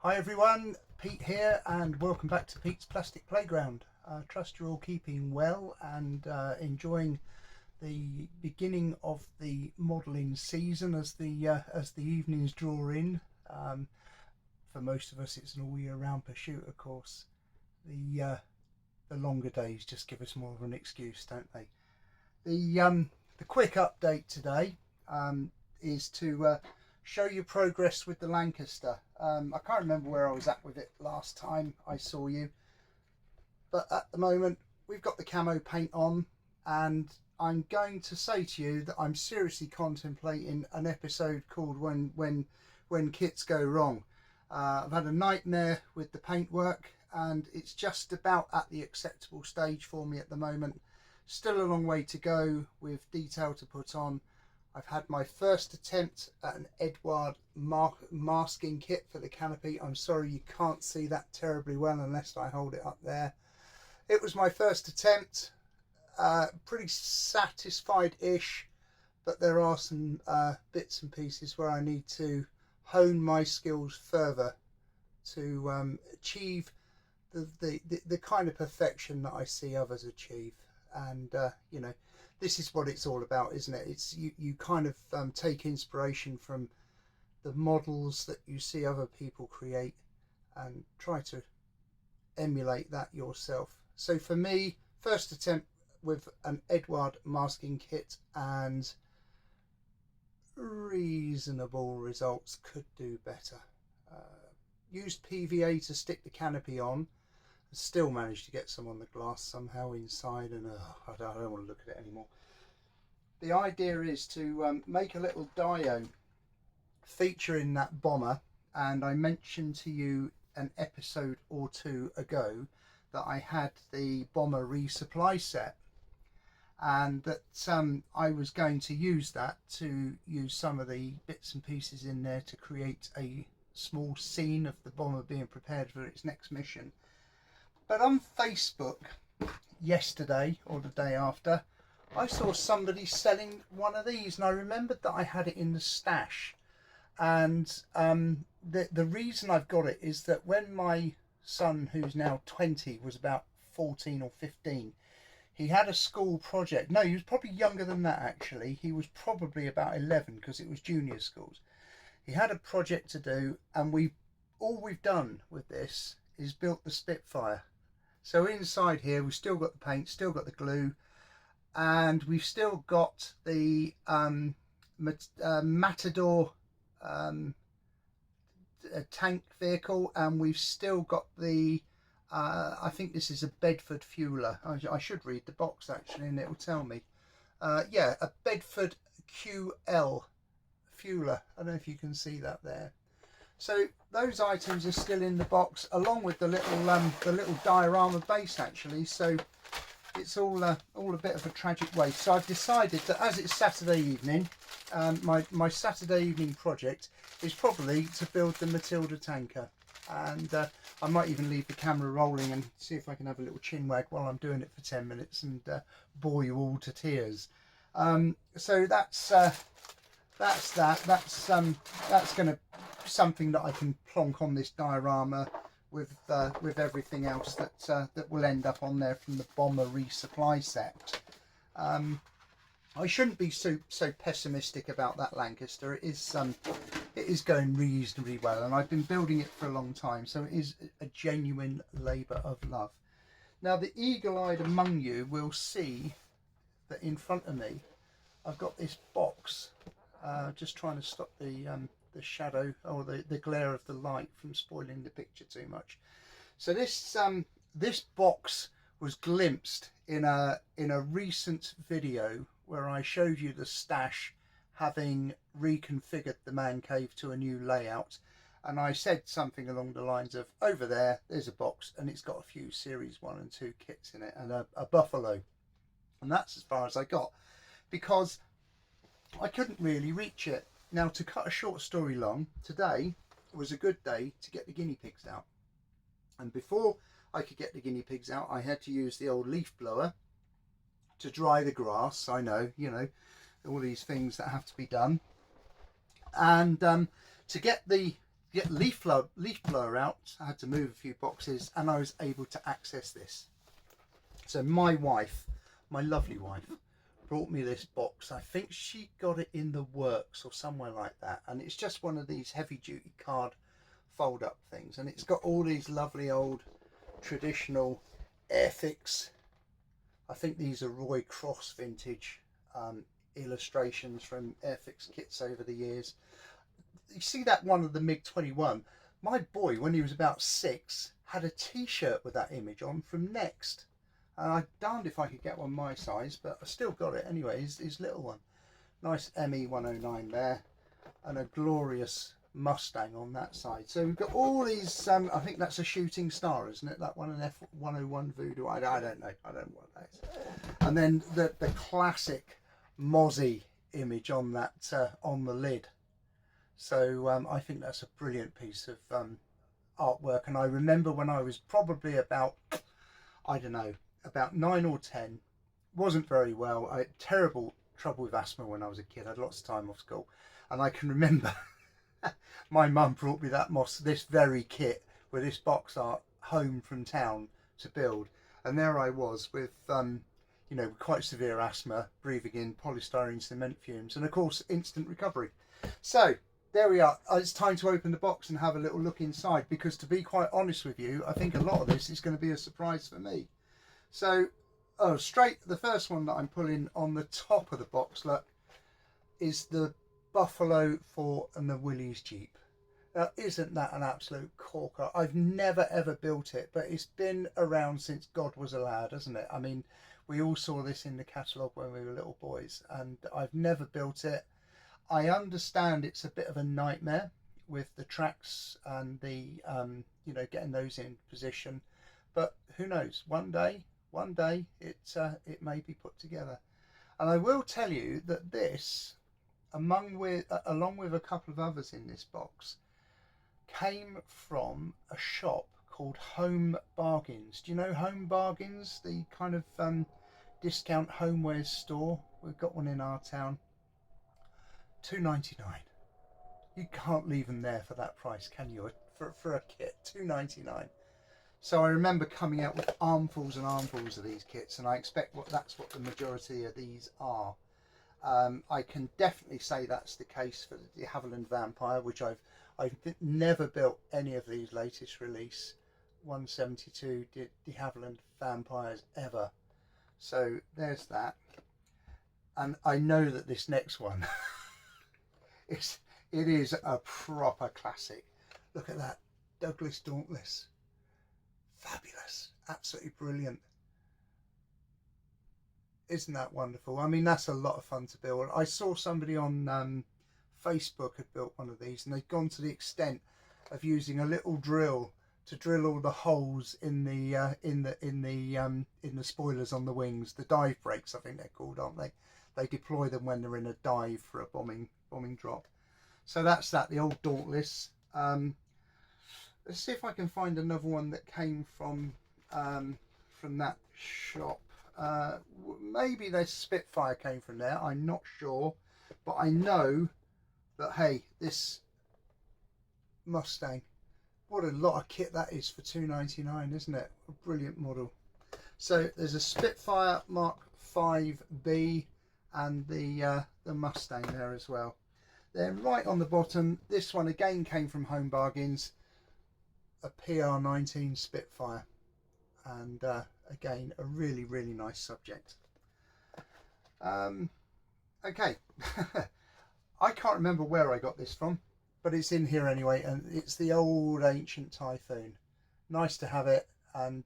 Hi everyone, Pete here and welcome back to Pete's Plastic Playground. I trust you're all keeping well and enjoying the beginning of the modelling season as the evenings draw in. For most of us it's an all year round pursuit, of course. The longer days just give us more of an excuse, don't they? The quick update today is to show you progress with the Lancaster. I can't remember where I was at with it last time I saw you, but at the moment we've got the camo paint on, and I'm going to say to you that I'm seriously contemplating an episode called when kits go wrong. I've had a nightmare with the paintwork and it's just about at the acceptable stage for me at the moment. Still a long way to go with detail to put on. I've had my first attempt at an Edward masking kit for the canopy. I'm sorry you can't see that terribly well unless I hold it up there. It was my first attempt, pretty satisfied-ish, but there are some bits and pieces where I need to hone my skills further to achieve the kind of perfection that I see others achieve. And you know, this is what it's all about, isn't it? It's you kind of take inspiration from the models that you see other people create and try to emulate that yourself. So for me, first attempt with an Edward masking kit and reasonable results. Could do better. Used PVA to stick the canopy on. Still managed to get some on the glass somehow inside, and I don't want to look at it anymore. The idea is to make a little dio featuring that bomber, and I mentioned to you an episode or two ago that I had the bomber resupply set, and that I was going to use that to use some of the bits and pieces in there to create a small scene of the bomber being prepared for its next mission. But on Facebook yesterday or the day after, I saw somebody selling one of these, and I remembered that I had it in the stash. And the reason I've got it is that when my son, who's now 20, was about 14 or 15, he had a school project. No, he was probably younger than that actually. He was probably about 11 because it was junior schools. He had a project to do, and all we've done with this is built the Spitfire. So inside here we've still got the paint, still got the glue, and we've still got the Matador tank vehicle, and we've still got the I think this is a Bedford fueler. I should read the box actually and it will tell me. Yeah, a Bedford QL fueler. I don't know if you can see that there. So those items are still in the box, along with the little diorama base actually. So it's all a bit of a tragic waste. So I've decided that as it's Saturday evening, my Saturday evening project is probably to build the Matilda tanker, and I might even leave the camera rolling and see if I can have a little chin wag while I'm doing it for 10 minutes and bore you all to tears. So that's that. That's going to something that I can plonk on this diorama with everything else that will end up on there from the bomber resupply set. I shouldn't be so pessimistic about that Lancaster. It is going reasonably well, and I've been building it for a long time, so it is a genuine labour of love. Now the eagle-eyed among you will see that in front of me I've got this box, just trying to stop the shadow or the glare of the light from spoiling the picture too much. So this box was glimpsed in a recent video where I showed you the stash having reconfigured the man cave to a new layout, and I said something along the lines of, over there's a box and it's got a few series 1 and 2 kits in it and a buffalo, and that's as far as I got because I couldn't really reach it. Now, to cut a short story long, today was a good day to get the guinea pigs out. And before I could get the guinea pigs out, I had to use the old leaf blower to dry the grass. I know, you know, all these things that have to be done. And to get the get leaf blower out. I had to move a few boxes and I was able to access this. So my wife, my lovely wife, brought me this box. I think she got it in the works or somewhere like that, and it's just one of these heavy duty card fold up things, and it's got all these lovely old traditional Airfix, I think these are Roy Cross vintage illustrations from Airfix kits over the years. You see that one of the MiG-21, my boy when he was about 6 had a t-shirt with that image on from Next. And I darned if I could get one my size, but I still got it anyway, his little one. Nice ME 109 there, and a glorious Mustang on that side. So we've got all these, I think that's a Shooting Star, isn't it? That one, an F101 Voodoo, I don't know, I don't know what that is. And then the classic Mozzie image on that, on the lid. So I think that's a brilliant piece of artwork. And I remember when I was probably about, I don't know, about 9 or 10, wasn't very well. I had terrible trouble with asthma when I was a kid. I had lots of time off school, and I can remember my mum brought me this very kit with this box art home from town to build, and there I was with you know, quite severe asthma, breathing in polystyrene cement fumes, and of course instant recovery. So there we are. It's time to open the box and have a little look inside, because to be quite honest with you, I think a lot of this is going to be a surprise for me. So, the first one that I'm pulling on the top of the box, look, is the Buffalo 4 and the Willys Jeep. Now, isn't that an absolute corker? I've never ever built it, but it's been around since God was a lad, hasn't it? I mean, we all saw this in the catalogue when we were little boys, and I've never built it. I understand it's a bit of a nightmare with the tracks and the, you know, getting those in position, but who knows, one day it may be put together. And I will tell you that this, along with a couple of others in this box, came from a shop called Home Bargains. Do you know Home Bargains, the kind of discount homewares store? We've got one in our town. $2.99. You can't leave them there for that price, can you? For a kit, $2.99. So I remember coming out with armfuls and armfuls of these kits, and I expect that's what the majority of these are. I can definitely say that's the case for the de Havilland Vampire, which I've never built any of these latest release 172 de Havilland Vampires ever. So there's that. And I know that this next one, it is a proper classic. Look at that, Douglas Dauntless. Fabulous, absolutely brilliant. Isn't that wonderful? I mean, that's a lot of fun to build. I saw somebody on Facebook had built one of these, and they'd gone to the extent of using a little drill to drill all the holes in the spoilers on the wings, the dive brakes, I think they're called, aren't they? They deploy them when they're in a dive for a bombing drop. So that's that, the old Dauntless. Let's see if I can find another one that came from that shop. Maybe the Spitfire came from there, I'm not sure, but I know that, hey, this Mustang, what a lot of kit that is for $2.99, isn't it? A brilliant model. So there's a Spitfire Mark 5B and the Mustang there as well. Then right on the bottom, this one again came from Home Bargains, a PR19 Spitfire, and again a really nice subject. Okay. I can't remember where I got this from, but it's in here anyway, and it's the old ancient Typhoon. Nice to have it, and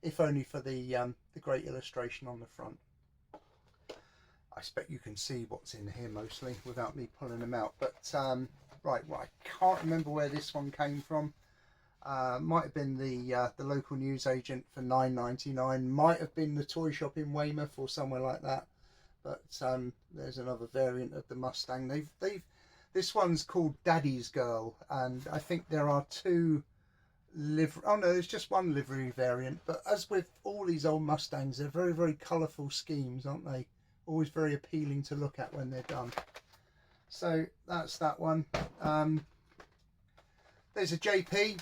if only for the great illustration on the front. I expect you can see what's in here mostly without me pulling them out, but right, well, I can't remember where this one came from. Might have been the local newsagent for $9.99, might have been the toy shop in Weymouth or somewhere like that. But there's another variant of the Mustang. This one's called Daddy's Girl, and I think there are two livery. Oh no, there's just one livery variant. But as with all these old Mustangs, they're very colourful schemes, aren't they? Always very appealing to look at when they're done. So that's that one. There's a JP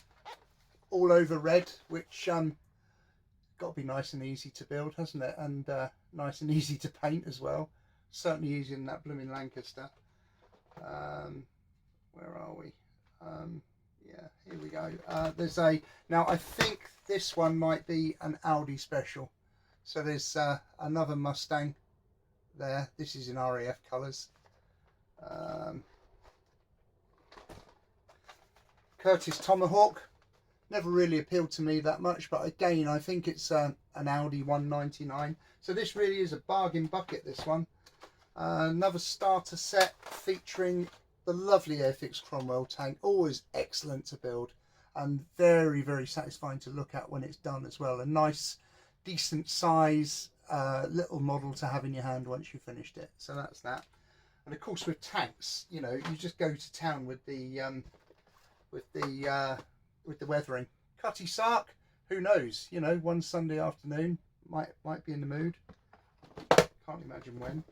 all over red, which got to be nice and easy to build, hasn't it? And nice and easy to paint as well. Certainly easier than that blooming Lancaster. Where are we? Yeah, here we go. There's a, now I think this one might be an Audi special. So there's another Mustang there. This is in RAF colours. Curtis Tomahawk. Never really appealed to me that much, but again, I think it's an Audi 199. So this really is a bargain bucket, this one. Another starter set featuring the lovely Airfix Cromwell tank. Always excellent to build and very, very satisfying to look at when it's done as well. A nice, decent size little model to have in your hand once you've finished it. So that's that. And of course with tanks, you know, you just go to town with the weathering. Cutty Sark, who knows? You know, one Sunday afternoon might be in the mood. Can't imagine when.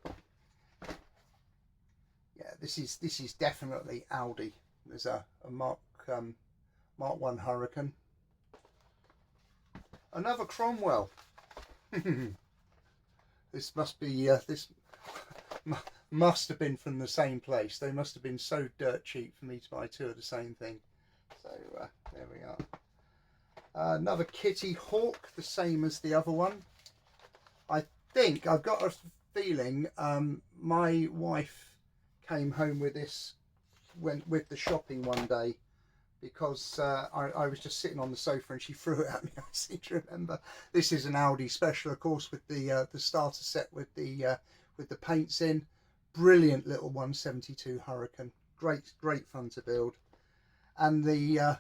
Yeah, this is definitely Audi. There's a Mark 1 Hurricane. Another Cromwell. This must be this must have been from the same place. They must have been so dirt cheap for me to buy two of the same thing. So there we are. Another Kitty Hawk, the same as the other one. I think, I've got a feeling my wife came home with this with the shopping one day, because I was just sitting on the sofa and she threw it at me. I seem to remember. This is an Audi special, of course, with the starter set with the paints in. Brilliant little 172 Hurricane. Great fun to build. And the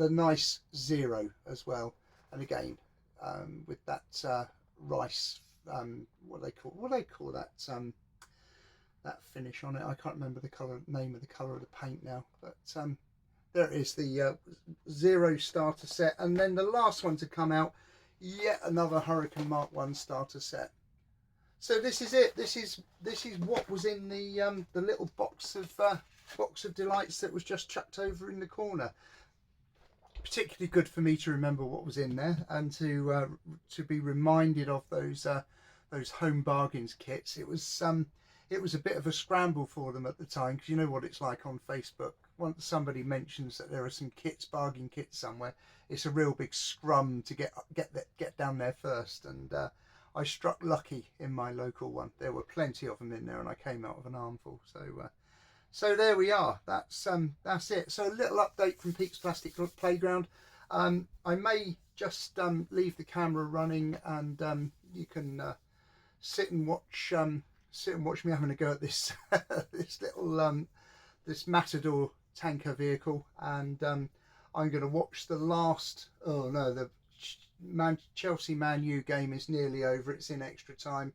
nice Zero as well. And again, with that rice, what do they call that? That finish on it. I can't remember the name of the colour of the paint now. But there it is, the Zero starter set. And then the last one to come out, yet another Hurricane Mark 1 starter set. So this is it. This is what was in the little box of delights that was just chucked over in the corner. Particularly good for me to remember what was in there and to be reminded of those home bargains kits. It was a bit of a scramble for them at the time, because you know what it's like on Facebook. Once somebody mentions that there are some kits, bargain kits somewhere, it's a real big scrum to get down there first. And I struck lucky in my local one. There were plenty of them in there, and I came out with an armful. So there we are. That's it. So a little update from Pete's Plastic Playground. I may just leave the camera running, and you can sit and watch me having a go at this this little this Matador tanker vehicle. And I'm going to watch the last. Oh no, the Chelsea Man U game is nearly over. It's in extra time.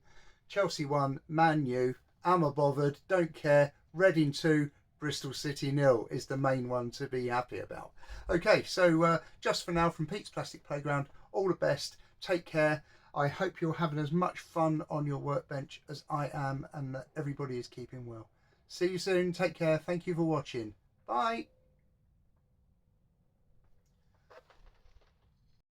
Chelsea 1, Man U. Am I bothered? Don't care. Reading 2, Bristol City 0 is the main one to be happy about. Okay, so just for now from Pete's Plastic Playground, all the best. Take care. I hope you're having as much fun on your workbench as I am, and that everybody is keeping well. See you soon. Take care. Thank you for watching. Bye.